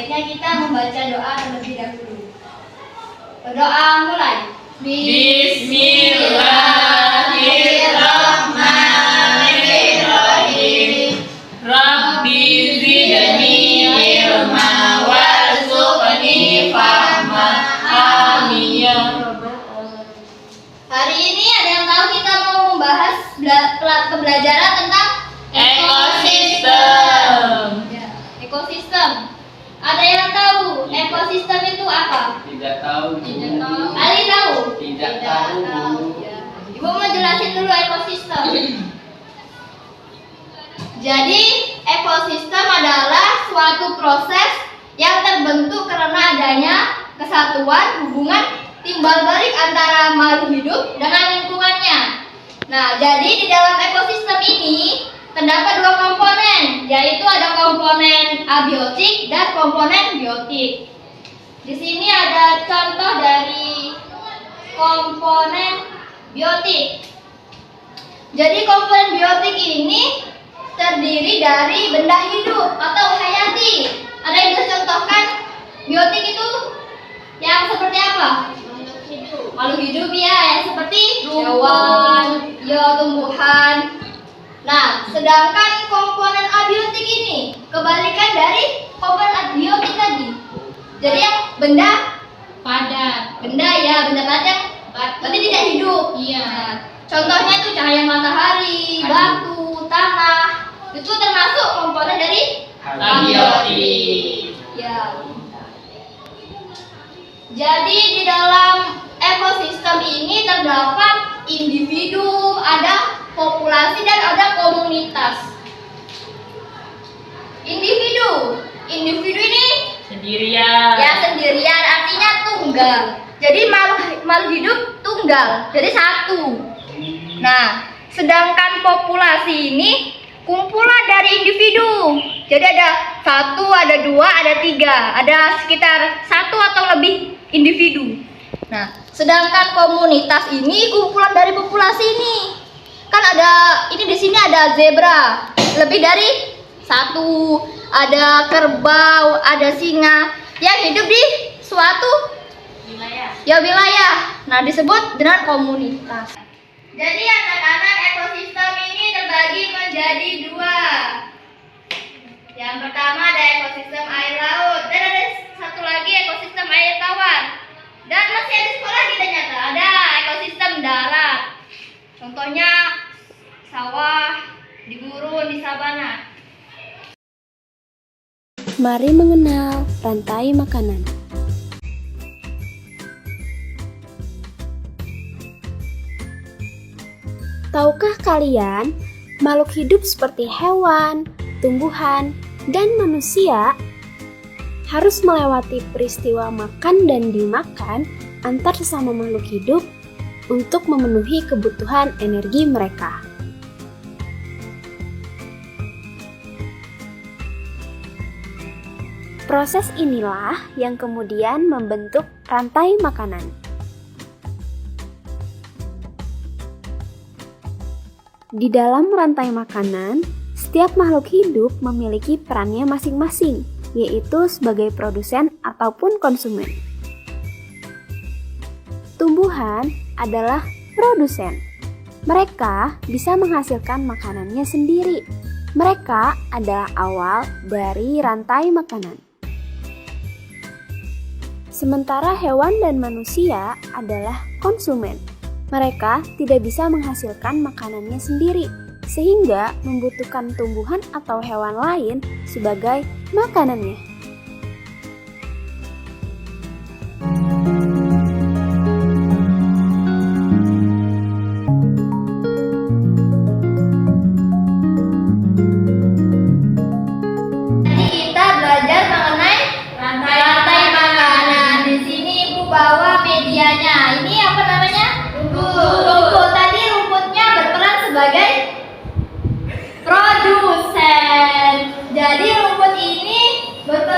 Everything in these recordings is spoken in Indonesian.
sebaiknya kita membaca doa terlebih dahulu. Berdoa mulai. Bismillahirrahmanirrahim. Rabbi zidni ilma warzuqni fahma. Amin ya rabbal alamin. Hari ini ada yang tahu kita mau membahas pembelajaran tentang Ekosistem. Ya, ekosistem. Ada yang tahu ekosistem itu apa? Tidak tahu. Ali tahu? Tidak tahu. Ya. Ibu mau jelasin dulu ekosistem. Jadi, ekosistem adalah suatu proses yang terbentuk karena adanya kesatuan hubungan timbal balik antara makhluk hidup dengan lingkungannya. Nah, jadi di dalam ekosistem ini terdapat dua komponen, yaitu ada komponen abiotik dan komponen biotik. Di sini ada contoh dari komponen biotik. Jadi komponen biotik ini terdiri dari benda hidup atau hayati. Ada yang bisa contohkan biotik itu yang seperti apa? Makhluk hidup ya, yang seperti hewan, ya tumbuhan. Nah, sedangkan komponen abiotik ini kebalikan dari komponen abiotik tadi. Jadi yang benda Padat. benda padat yang berarti tidak hidup. Iya. Nah, contohnya itu cahaya matahari, batu, tanah. Itu termasuk komponen dari Abiotik. ya. Jadi di dalam ekosistem ini terdapat individu, ada populasi dan ada komunitas. Individu ini Sendirian. ya sendirian, artinya tunggal. Jadi makhluk hidup tunggal, jadi satu. Nah, sedangkan populasi ini kumpulan dari individu. Jadi ada satu, ada dua, ada tiga, ada sekitar satu atau lebih individu. Nah, sedangkan komunitas ini kumpulan dari populasi ini. Kan ada ini di sini ada zebra, lebih dari satu, ada kerbau, ada singa yang hidup di suatu wilayah. Nah, disebut dengan komunitas. Jadi anak-anak, ekosistem ini terbagi menjadi dua. Yang pertama ada ekosistem air laut dan ada satu lagi ekosistem air tawar. Dan masih ada sekolah kita nyata ada ekosistem darat. Contohnya sawah, di gurun, di sabana. Mari mengenal rantai makanan. Tahukah kalian, makhluk hidup seperti hewan, tumbuhan, dan manusia harus melewati peristiwa makan dan dimakan antar sesama makhluk hidup untuk memenuhi kebutuhan energi mereka. Proses inilah yang kemudian membentuk rantai makanan. Di dalam rantai makanan, setiap makhluk hidup memiliki perannya masing-masing, yaitu sebagai produsen ataupun konsumen. Tumbuhan adalah produsen. Mereka bisa menghasilkan makanannya sendiri. Mereka adalah awal dari rantai makanan. Sementara hewan dan manusia adalah konsumen. Mereka tidak bisa menghasilkan makanannya sendiri, sehingga membutuhkan tumbuhan atau hewan lain sebagai makanannya. Jadi kita belajar mengenai rantai makanan. Di sini Ibu bawa medianya. Ini apa namanya? Rumput. Tadi rumputnya berperan sebagai produsen. Jadi rumput ini berperan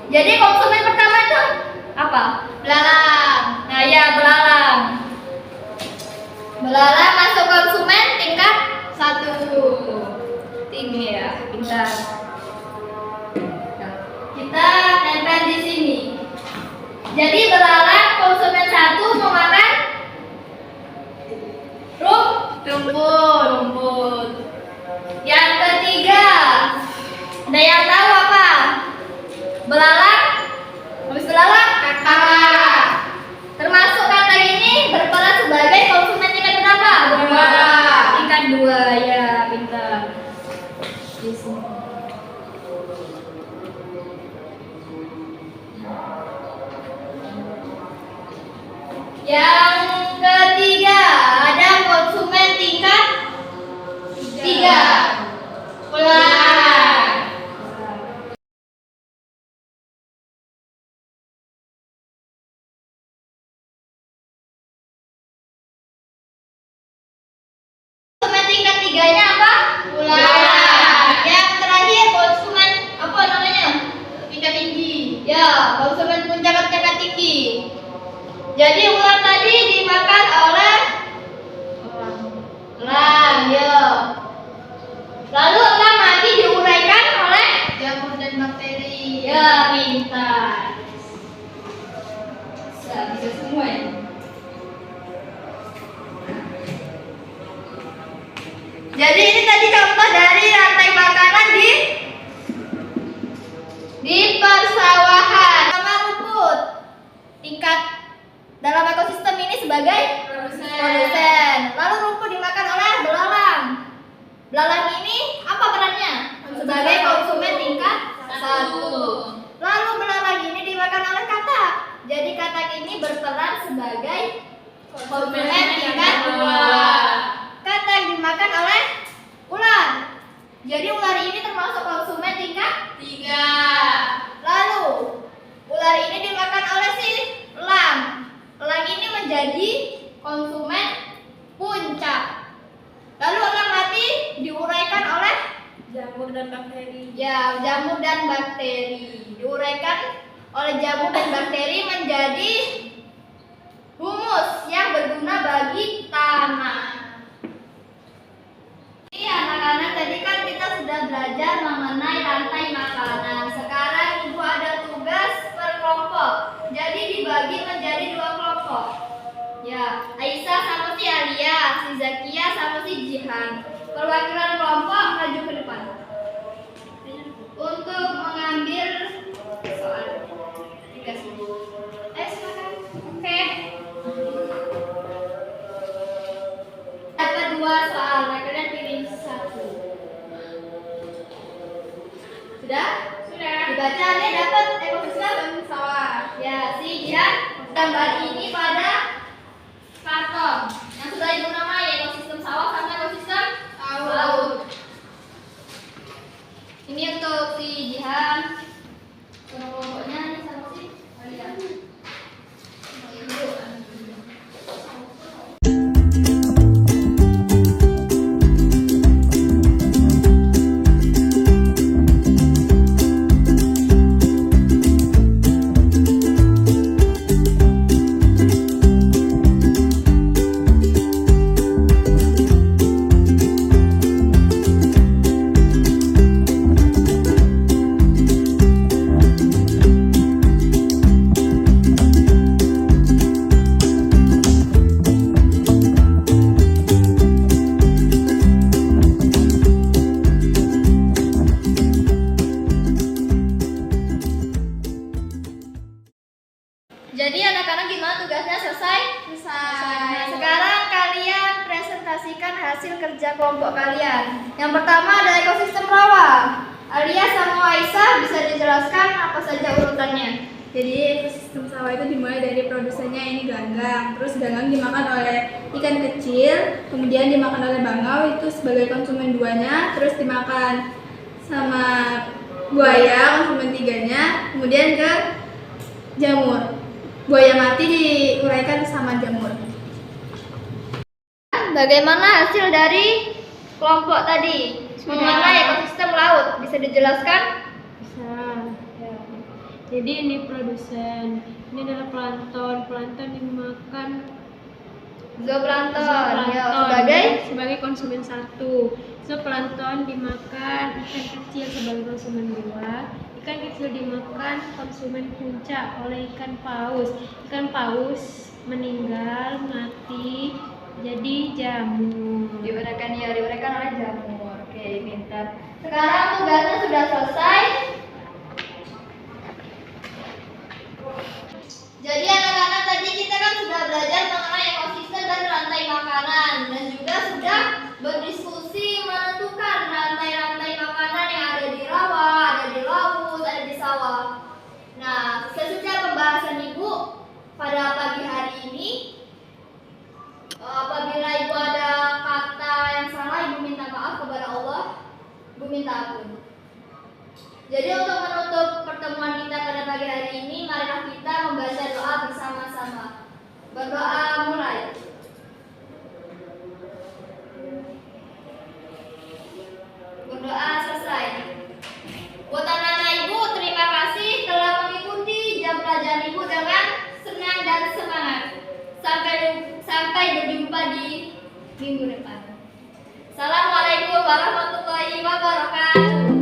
Jadi konsumen pertama itu apa? Belalang. Nah ya, belalang. Belalang masuk konsumen tingkat 1. Tinggi ya, pintar. Nah, kita tempel di sini. Jadi belalang konsumen 1 memakan rumput. Yang ketiga, ada yang tahu apa? Belalang, habis belalang, kakak. Termasuk kakak ini berperan sebagai konsumen tingkat berapa? 2. Tingkat 2 ya, pintar. Di sini. Yang ketiga, ada konsumen tingkat 3. Ular. Konsumen tingkat 3-nya apa? Ular. Yang terakhir konsumen apa namanya? Tingkat tinggi. Ya, konsumen puncak tingkat tinggi. Jadi ular tadi dimakan oleh elang, ya. Lalu elang lagi diuraikan oleh jamur dan bakteri. Ya, pintar. Bisa semua ya. Jadi ini tadi contoh dari rantai makanan di persawahan. Sama rumput. Tingkat dalam ekosistem ini sebagai produsen. Lalu rumput dimakan oleh belalang. Belalang ini apa perannya? Sebagai konsumen tingkat 1. Lalu belalang ini dimakan oleh katak. Jadi katak ini berperan sebagai konsumen tingkat 2. Katak dimakan oleh ular. Jadi ular ini termasuk konsumen tingkat 3. Lalu ular ini dimakan oleh si elang. Elang ini menjadi konsumen puncak. Lalu elang mati diuraikan oleh Jamur dan bakteri. ya, jamur dan bakteri. Diuraikan oleh jamur dan bakteri menjadi humus yang berguna bagi tanah. Ini anak-anak, tadi kan kita sudah belajar mengenai rantai makanan. Sekarang Ibu ada tugas per kelompok. Jadi dibagi menjadi 2 kelompok. Ya, Aisyah sama si Alia, si Zakia sama si Jihan. Perwakilan kelompok maju ke depan untuk mengambil soal. Dikasih. Silakan. Oke. Dapat 2 soal, nah kalian pilih 1. Sudah? Sudah. Dibaca Alia dapat ekosistem sawah. Ya, si Jihan gambar ini pada karton yang sudah Ibu namai, ekosistem sawah sama ekosistem laut. Ini untuk si Jihan. Kelompoknya ini sama si Alia. Jadi anak-anak gimana tugasnya, selesai? Nah, sekarang kalian presentasikan hasil kerja kelompok kalian. Yang pertama ada ekosistem rawa. Alia sama Aisyah bisa dijelaskan apa saja urutannya? Jadi ekosistem sawah itu dimulai dari produsennya ini ganggang. Terus ganggang dimakan oleh ikan kecil, kemudian dimakan oleh bangau itu sebagai konsumen 2-nya, terus dimakan sama buaya konsumen 3-nya, kemudian ke jamur. Buaya mati diuraikan sama jamur. Bagaimana hasil dari kelompok tadi mengenai ekosistem laut? Bisa dijelaskan? Bisa. Jadi ini produsen, ini adalah plankton. Plankton dimakan Zooplankton. Ya, zooplankton sebagai konsumen 1. Zooplankton dimakan ikan kecil sebagai konsumen 2. Ikan kecil dimakan konsumen puncak oleh ikan paus. Ikan paus meninggal, mati, jadi jamur. Diuraikan oleh jamur. Oke, pintar. Sekarang tugasnya sudah selesai. Jadi anak-anak, tadi kita kan sudah belajar mengenai ekosistem dan rantai makanan, dan juga sudah berdiskusi menentukan rantai-rantai makanan yang ada di rawa, ada di laut, ada di sawah. Nah, sesudah pembahasan Ibu pada pagi hari ini, apabila Ibu ada kata yang salah, Ibu minta maaf kepada Allah, Ibu minta ampun. Jadi untuk menutup pertemuan kita pada pagi hari ini, marilah kita membaca doa bersama-sama. Berdoa mulai. Berdoa selesai. Buat anak-anak Ibu, terima kasih telah mengikuti jam pelajaran Ibu dengan senang dan semangat. Sampai berjumpa di minggu depan. Assalamualaikum warahmatullahi wabarakatuh.